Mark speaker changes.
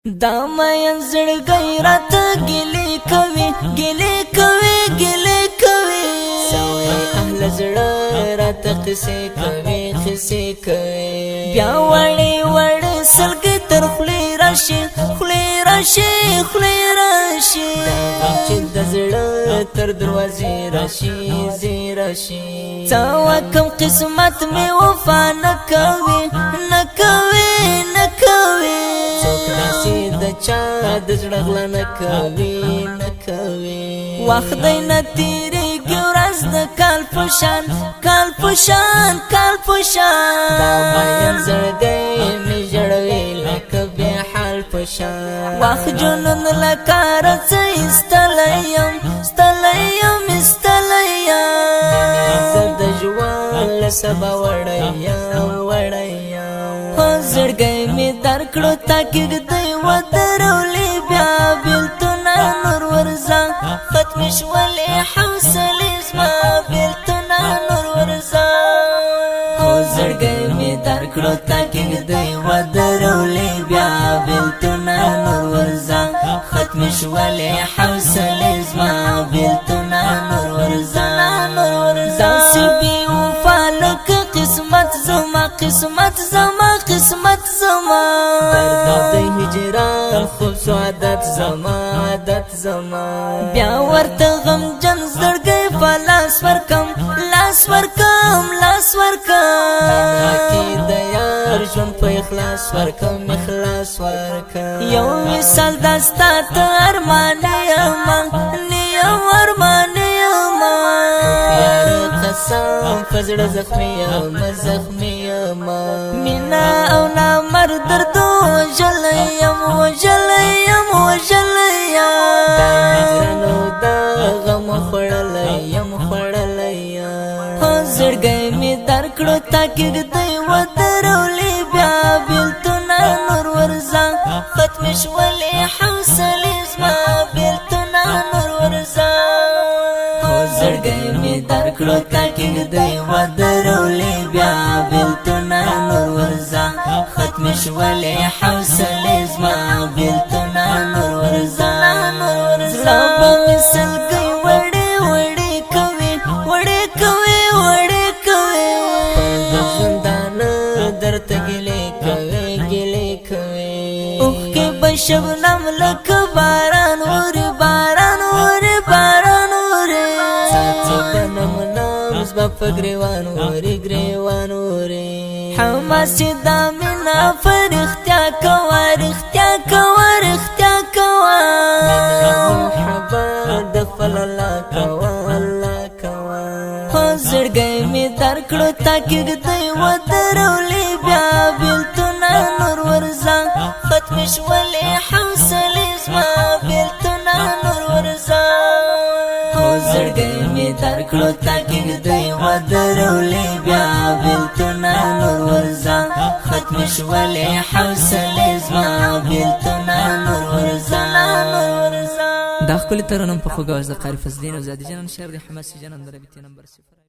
Speaker 1: دا مین زړګی راته ګیلې کوي ګیلې کوي ګیلې کوي سوی اهل زړه راته قصې کوي قصې کوي بیا وړې وړې سلګۍ تر خولې راشي خولې راشي خولې راشي چې د زړه تر دروازې راشي زی راشي څه وکم قسمت مې وفا نه کوي نه کوي نه کوي د چا د زړه غلا نه کوي نه کوي وخت دی نه تیریږي ورځ د کال په شان کال په شان کال په شان دا مین زړګی مې ژړوي لکه بې حال په شان وخت جنون لکه رڅه ایستلی یم ستلی یم ایستلی یم زه د ژوند له سبا وړی یم وړی یم زړګی مې درکړو تا کېږدی ودرولې بیا بېلتونه نور ورځه ختمې شولې حوصلې زما بېلتونه نور ورځه زړګی مې درکړو تا کېږدی ودرولې بیا بېلتونه نور ورځه ختمې شولې حوصلې زما بېلتونه نور ورځه داسې بې وفا لکه قسمت زما قسمت زما قسمت زما درد هجران خوب سو عادت زما عادت زما بیا ورته غمجن زړګی په لاس ورکم لاس ورکم لاس ورکم کې د یار ژوند په اخلاص ورکم اخلاص ورکم یو مثال داستا ته ارمان یم نیم ارمان یم قسم فزړه زخمی یم زخمی یم مینا او نامر دردو وژلی یم وژلی یم وژلی یم دا نجرانو دا غم خوړلی یم خوړلی یم زړګی مې درکړو تا کېږدی ودرولې بیا بېلتونه نور ورځه ختمې شولې حوصلې زما بېلتونه نور ورځه زړګی مې درکړو تا کېږدی ودرولې بیا بېلتونه نور ورځه ختمې شولې حوصلې زما بېلتونه نور ورځه زړه به مې سلګۍ وړې وړې کوي وړې کوي وړې کوي د ژوندانه درته ګیلې کوي ګیلې کوي اوښکې به شبنم لکه باران اوري باران اوري باران اوري څاڅکي به نم نم زما په ګریوان اوري ګریوان اوري حماسې دا مینه په رښتیا کوه رښتیا کوه رښتیا کوه محبت د خپل الله کوه الله کوه زړګی مې درکړو تا کېږدی ودرولې بیا بېلتونه نور ورځه ختمې شولې حوصلې زما بېلتونه نور ورځه زړګی مې درکړو تا کېږدی ودرولې بیا بېلتونه نور ورځه ختمې شولې حوصلې زما بېلتونه نور ورځه
Speaker 2: دا ښکلي ترنم په خوږ اواز د قاري فضلین او زادي جانان شعر د حماسي جانان د رابطې نمبر 0